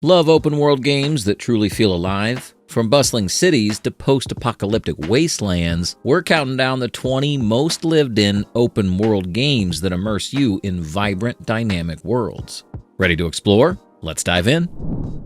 Love open-world games that truly feel alive? From bustling cities to post-apocalyptic wastelands, we're counting down the 20 most lived-in open-world games that immerse you in vibrant, dynamic worlds. Ready to explore? Let's dive in.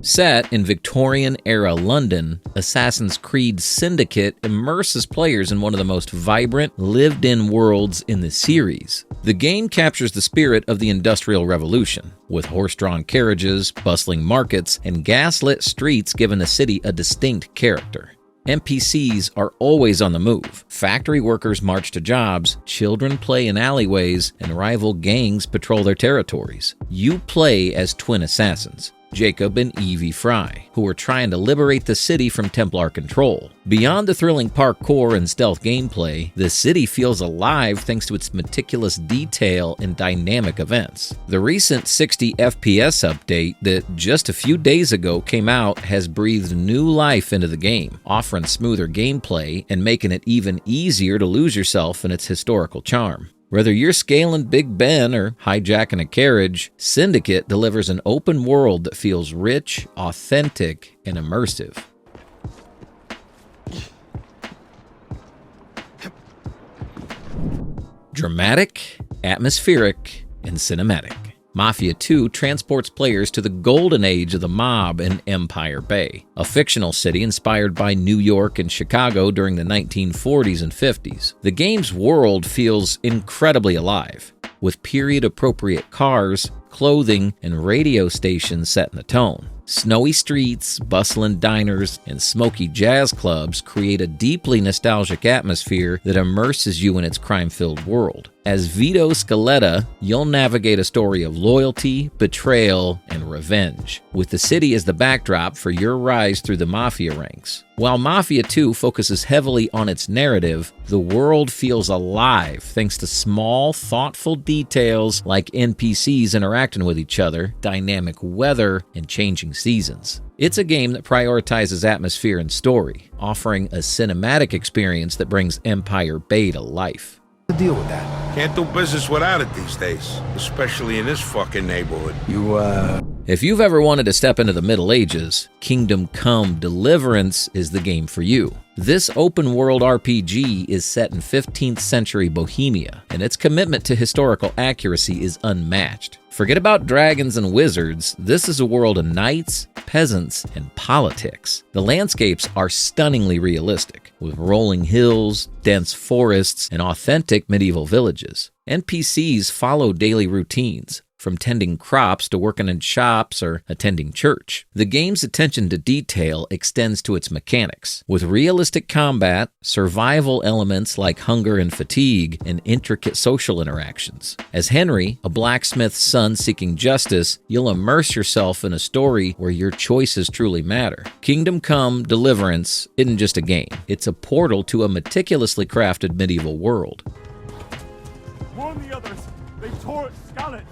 Set in Victorian-era London, Assassin's Creed Syndicate immerses players in one of the most vibrant, lived-in worlds in the series. The game captures the spirit of the Industrial Revolution, with horse-drawn carriages, bustling markets, and gaslit streets giving the city a distinct character. NPCs are always on the move. Factory workers march to jobs, children play in alleyways, and rival gangs patrol their territories. You play as twin assassins, Jacob and Evie Fry, who are trying to liberate the city from Templar control. Beyond the thrilling parkour and stealth gameplay, the city feels alive thanks to its meticulous detail and dynamic events. The recent 60 FPS update that just a few days ago came out has breathed new life into the game, offering smoother gameplay and making it even easier to lose yourself in its historical charm. Whether you're scaling Big Ben or hijacking a carriage, Syndicate delivers an open world that feels rich, authentic, and immersive. Dramatic, atmospheric, and cinematic. Mafia II transports players to the golden age of the mob in Empire Bay, a fictional city inspired by New York and Chicago during the 1940s and 50s. The game's world feels incredibly alive, with period-appropriate cars, clothing, and radio stations setting the tone. Snowy streets, bustling diners, and smoky jazz clubs create a deeply nostalgic atmosphere that immerses you in its crime-filled world. As Vito Scaletta, you'll navigate a story of loyalty, betrayal, and revenge, with the city as the backdrop for your rise through the Mafia ranks. While Mafia II focuses heavily on its narrative, the world feels alive thanks to small, thoughtful details like NPCs interacting with each other, dynamic weather, and changing seasons. It's a game that prioritizes atmosphere and story, offering a cinematic experience that brings Empire Bay to life. To deal with that. Can't do business without it these days, especially in this fucking neighborhood. If you've ever wanted to step into the Middle Ages, Kingdom Come: Deliverance is the game for you. This open-world RPG is set in 15th century Bohemia, and its commitment to historical accuracy is unmatched. Forget about dragons and wizards, this is a world of knights, peasants, and politics. The landscapes are stunningly realistic, with rolling hills, dense forests, and authentic medieval villages. NPCs follow daily routines, from tending crops to working in shops or attending church. The game's attention to detail extends to its mechanics, with realistic combat, survival elements like hunger and fatigue, and intricate social interactions. As Henry, a blacksmith's son seeking justice, you'll immerse yourself in a story where your choices truly matter. Kingdom Come: Deliverance isn't just a game, it's a portal to a meticulously crafted medieval world. Warn the others! They tore at Scarlet!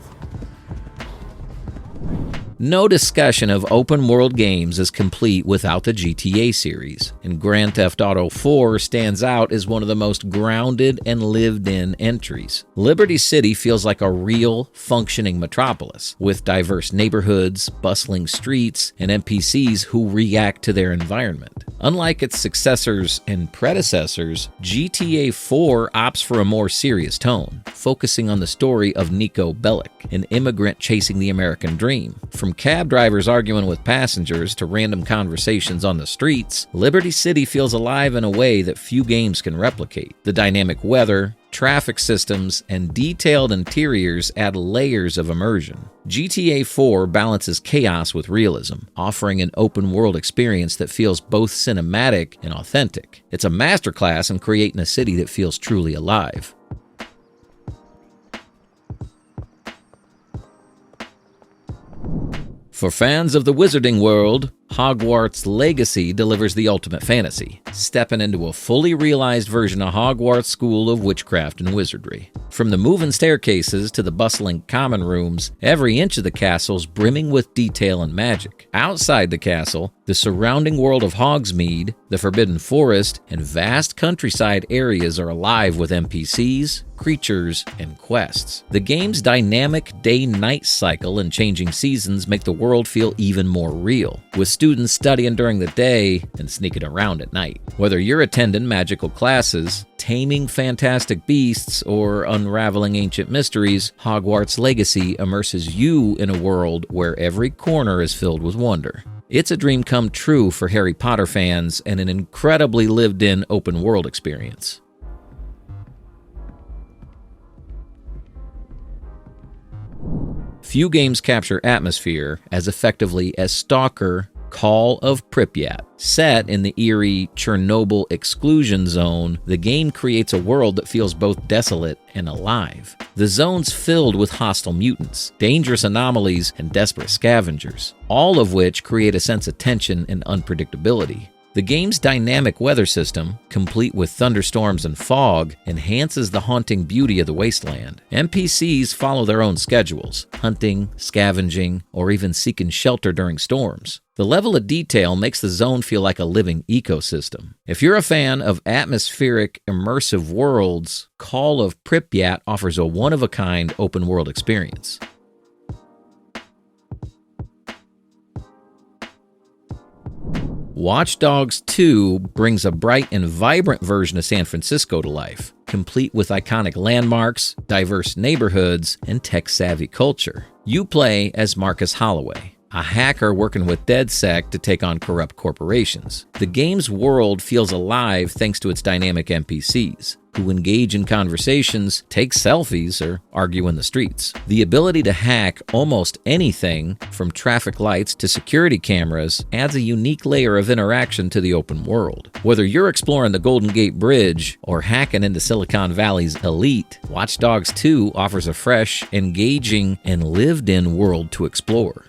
No discussion of open-world games is complete without the GTA series, and Grand Theft Auto 4 stands out as one of the most grounded and lived-in entries. Liberty City feels like a real, functioning metropolis, with diverse neighborhoods, bustling streets, and NPCs who react to their environment. Unlike its successors and predecessors, GTA 4 opts for a more serious tone, focusing on the story of Nico Bellic, an immigrant chasing the American dream. From cab drivers arguing with passengers to random conversations on the streets, Liberty City feels alive in a way that few games can replicate. The dynamic weather, traffic systems, and detailed interiors add layers of immersion. GTA 4 balances chaos with realism, offering an open-world experience that feels both cinematic and authentic. It's a masterclass in creating a city that feels truly alive. For fans of the wizarding world, Hogwarts Legacy delivers the ultimate fantasy, stepping into a fully realized version of Hogwarts School of Witchcraft and Wizardry. From the moving staircases to the bustling common rooms, every inch of the castle's brimming with detail and magic. Outside the castle, the surrounding world of Hogsmeade, the Forbidden Forest, and vast countryside areas are alive with NPCs, creatures, and quests. The game's dynamic day-night cycle and changing seasons make the world feel even more real, with students studying during the day and sneaking around at night. Whether you're attending magical classes, taming fantastic beasts, or unraveling ancient mysteries, Hogwarts Legacy immerses you in a world where every corner is filled with wonder. It's a dream come true for Harry Potter fans and an incredibly lived-in open-world experience. Few games capture atmosphere as effectively as STALKER: Call of Pripyat. Set in the eerie Chernobyl exclusion zone, the game creates a world that feels both desolate and alive. The zone's filled with hostile mutants, dangerous anomalies, and desperate scavengers, all of which create a sense of tension and unpredictability. The game's dynamic weather system, complete with thunderstorms and fog, enhances the haunting beauty of the wasteland. NPCs follow their own schedules, hunting, scavenging, or even seeking shelter during storms. The level of detail makes the zone feel like a living ecosystem. If you're a fan of atmospheric, immersive worlds, Call of Pripyat offers a one-of-a-kind open-world experience. Watch Dogs 2 brings a bright and vibrant version of San Francisco to life, complete with iconic landmarks, diverse neighborhoods, and tech-savvy culture. You play as Marcus Holloway, a hacker working with DedSec to take on corrupt corporations. The game's world feels alive thanks to its dynamic NPCs, who engage in conversations, take selfies, or argue in the streets. The ability to hack almost anything, from traffic lights to security cameras, adds a unique layer of interaction to the open world. Whether you're exploring the Golden Gate Bridge or hacking into Silicon Valley's elite, Watch Dogs 2 offers a fresh, engaging, and lived-in world to explore.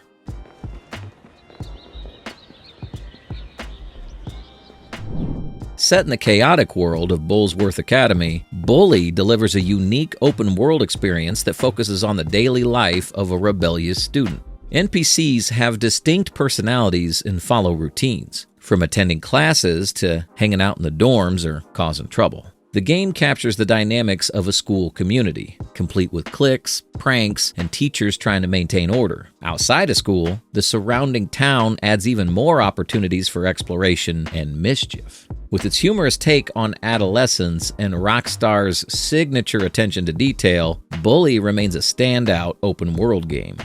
Set in the chaotic world of Bullsworth Academy, Bully delivers a unique open-world experience that focuses on the daily life of a rebellious student. NPCs have distinct personalities and follow routines, from attending classes to hanging out in the dorms or causing trouble. The game captures the dynamics of a school community, complete with cliques, pranks, and teachers trying to maintain order. Outside of school, the surrounding town adds even more opportunities for exploration and mischief. With its humorous take on adolescence and Rockstar's signature attention to detail, Bully remains a standout open-world game.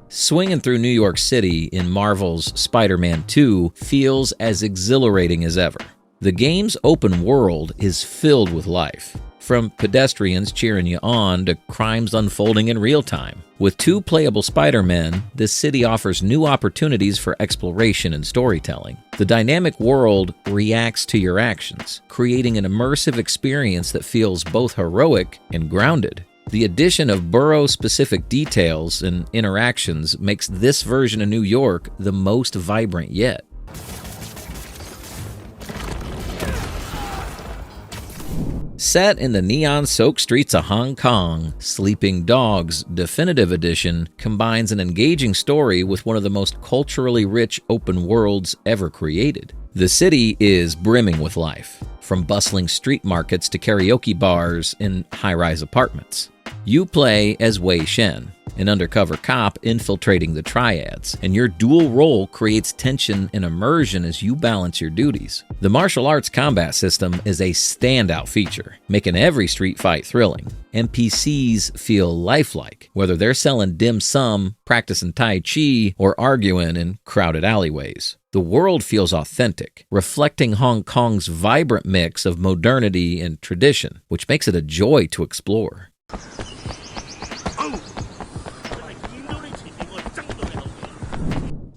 Swinging through New York City in Marvel's Spider-Man 2 feels as exhilarating as ever. The game's open world is filled with life, from pedestrians cheering you on to crimes unfolding in real time. With 2 playable Spider-Men, the city offers new opportunities for exploration and storytelling. The dynamic world reacts to your actions, creating an immersive experience that feels both heroic and grounded. The addition of borough-specific details and interactions makes this version of New York the most vibrant yet. Set in the neon-soaked streets of Hong Kong, Sleeping Dogs Definitive Edition combines an engaging story with one of the most culturally rich open worlds ever created. The city is brimming with life, from bustling street markets to karaoke bars and high-rise apartments. You play as Wei Shen, an undercover cop infiltrating the triads, and your dual role creates tension and immersion as you balance your duties. The martial arts combat system is a standout feature, making every street fight thrilling. NPCs feel lifelike, whether they're selling dim sum, practicing Tai Chi, or arguing in crowded alleyways. The world feels authentic, reflecting Hong Kong's vibrant mix of modernity and tradition, which makes it a joy to explore.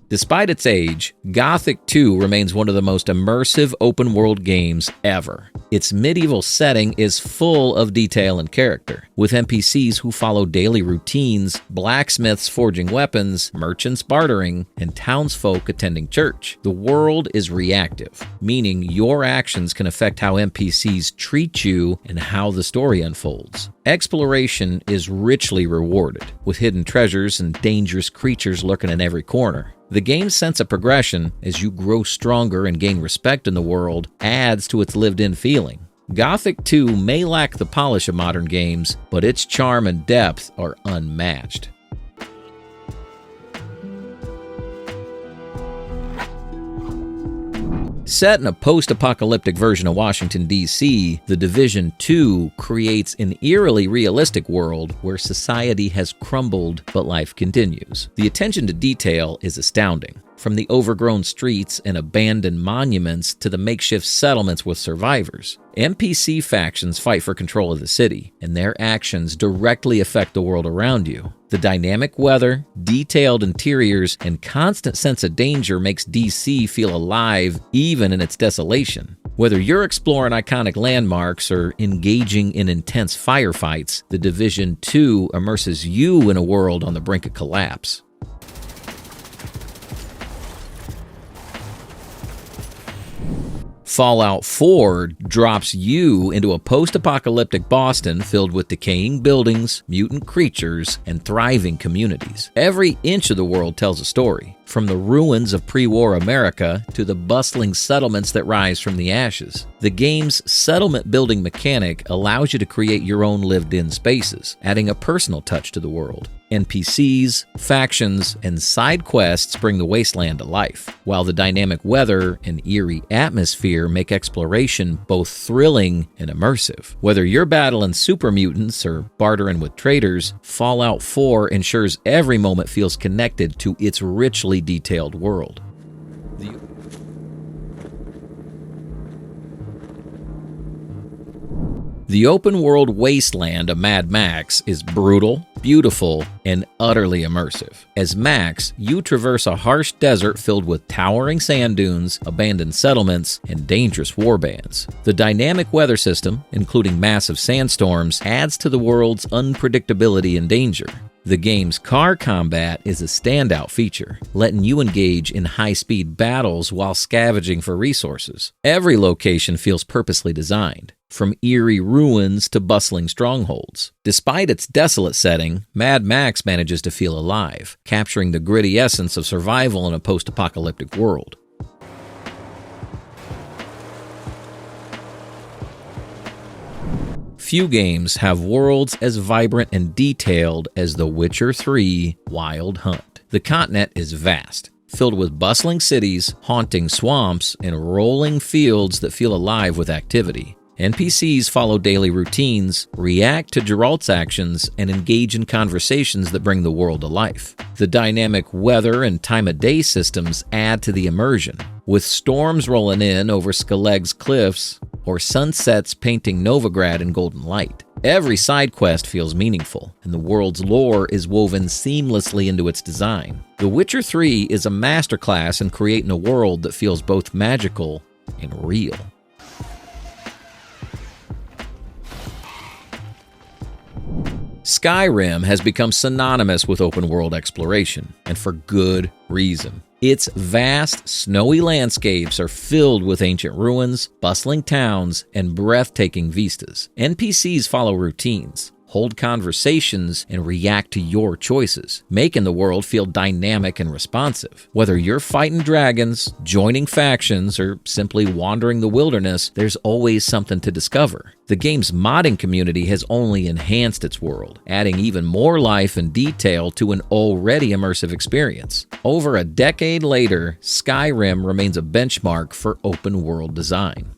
Despite its age, Gothic 2 remains one of the most immersive open-world games ever. Its medieval setting is full of detail and character, with NPCs who follow daily routines, blacksmiths forging weapons, merchants bartering, and townsfolk attending church. The world is reactive, meaning your actions can affect how NPCs treat you and how the story unfolds. Exploration is richly rewarded, with hidden treasures and dangerous creatures lurking in every corner. The game's sense of progression, as you grow stronger and gain respect in the world, adds to its lived-in feeling. Gothic 2 may lack the polish of modern games, but its charm and depth are unmatched. Set in a post-apocalyptic version of Washington, D.C., The Division 2 creates an eerily realistic world where society has crumbled but life continues. The attention to detail is astounding. From the overgrown streets and abandoned monuments to the makeshift settlements with survivors. NPC factions fight for control of the city, and their actions directly affect the world around you. The dynamic weather, detailed interiors, and constant sense of danger makes DC feel alive even in its desolation. Whether you're exploring iconic landmarks or engaging in intense firefights, The Division 2 immerses you in a world on the brink of collapse. Fallout 4 drops you into a post-apocalyptic Boston filled with decaying buildings, mutant creatures, and thriving communities. Every inch of the world tells a story, from the ruins of pre-war America to the bustling settlements that rise from the ashes. The game's settlement-building mechanic allows you to create your own lived-in spaces, adding a personal touch to the world. NPCs, factions, and side quests bring the wasteland to life, while the dynamic weather and eerie atmosphere make exploration both thrilling and immersive. Whether you're battling super mutants or bartering with traders, Fallout 4 ensures every moment feels connected to its richly detailed world. The open-world wasteland of Mad Max is brutal, beautiful, and utterly immersive. As Max, you traverse a harsh desert filled with towering sand dunes, abandoned settlements, and dangerous warbands. The dynamic weather system, including massive sandstorms, adds to the world's unpredictability and danger. The game's car combat is a standout feature, letting you engage in high-speed battles while scavenging for resources. Every location feels purposely designed, from eerie ruins to bustling strongholds. Despite its desolate setting, Mad Max manages to feel alive, capturing the gritty essence of survival in a post-apocalyptic world. Few games have worlds as vibrant and detailed as The Witcher 3 Wild Hunt. The continent is vast, filled with bustling cities, haunting swamps, and rolling fields that feel alive with activity. NPCs follow daily routines, react to Geralt's actions, and engage in conversations that bring the world to life. The dynamic weather and time-of-day systems add to the immersion, with storms rolling in over Skelleg's cliffs or sunsets painting Novigrad in golden light. Every side quest feels meaningful, and the world's lore is woven seamlessly into its design. The Witcher 3 is a masterclass in creating a world that feels both magical and real. Skyrim has become synonymous with open-world exploration, and for good reason. Its vast, snowy landscapes are filled with ancient ruins, bustling towns, and breathtaking vistas. NPCs follow routines, hold conversations, and react to your choices, making the world feel dynamic and responsive. Whether you're fighting dragons, joining factions, or simply wandering the wilderness, there's always something to discover. The game's modding community has only enhanced its world, adding even more life and detail to an already immersive experience. Over a decade later, Skyrim remains a benchmark for open-world design.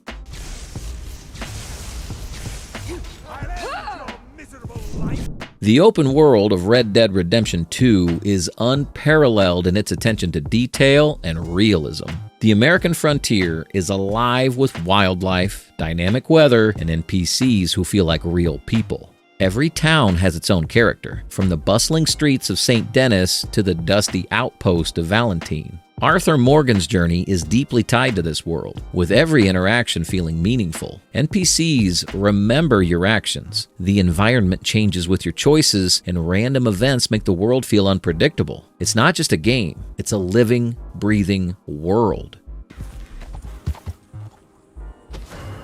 The open world of Red Dead Redemption 2 is unparalleled in its attention to detail and realism. The American frontier is alive with wildlife, dynamic weather, and NPCs who feel like real people. Every town has its own character, from the bustling streets of St. Denis to the dusty outpost of Valentine. Arthur Morgan's journey is deeply tied to this world, with every interaction feeling meaningful. NPCs remember your actions. The environment changes with your choices, and random events make the world feel unpredictable. It's not just a game, it's a living, breathing world.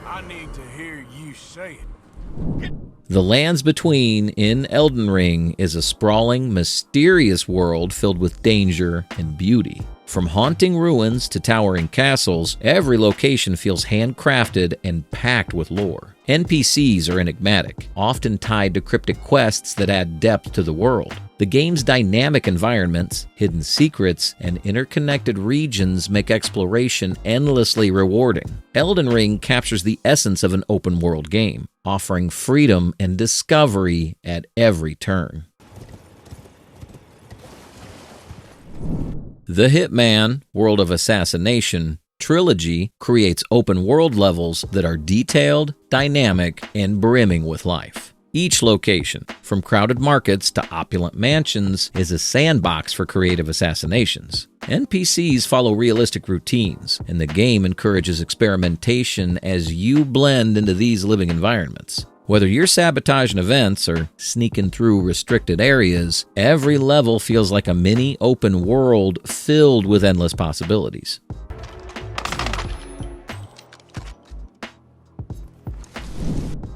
I need to hear you say it. The Lands Between in Elden Ring is a sprawling, mysterious world filled with danger and beauty. From haunting ruins to towering castles, every location feels handcrafted and packed with lore. NPCs are enigmatic, often tied to cryptic quests that add depth to the world. The game's dynamic environments, hidden secrets, and interconnected regions make exploration endlessly rewarding. Elden Ring captures the essence of an open-world game, offering freedom and discovery at every turn. The Hitman, World of Assassination trilogy creates open-world levels that are detailed, dynamic, and brimming with life. Each location, from crowded markets to opulent mansions, is a sandbox for creative assassinations. NPCs follow realistic routines, and the game encourages experimentation as you blend into these living environments. Whether you're sabotaging events or sneaking through restricted areas, every level feels like a mini open world filled with endless possibilities.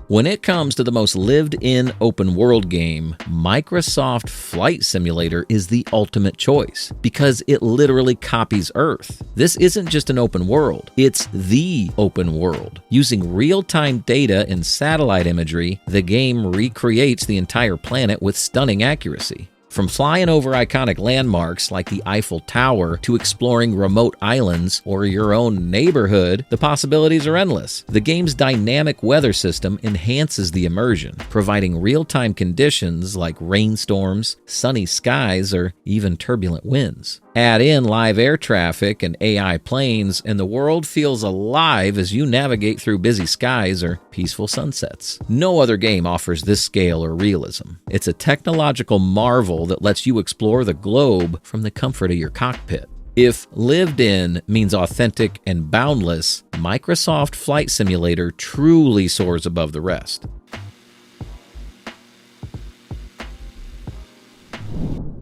When it comes to the most lived-in open-world game, Microsoft Flight Simulator is the ultimate choice because it literally copies Earth. This isn't just an open world, it's the open world. Using real-time data and satellite imagery, the game recreates the entire planet with stunning accuracy. From flying over iconic landmarks like the Eiffel Tower to exploring remote islands or your own neighborhood, the possibilities are endless. The game's dynamic weather system enhances the immersion, providing real-time conditions like rainstorms, sunny skies, or even turbulent winds. Add in live air traffic and AI planes, and the world feels alive as you navigate through busy skies or peaceful sunsets. No other game offers this scale or realism. It's a technological marvel that lets you explore the globe from the comfort of your cockpit. If lived in means authentic and boundless, Microsoft Flight Simulator truly soars above the rest.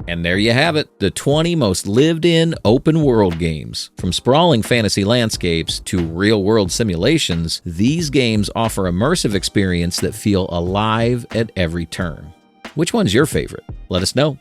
And there you have it, the 20 most lived-in open-world games. From sprawling fantasy landscapes to real-world simulations, these games offer immersive experiences that feel alive at every turn. Which one's your favorite? Let us know.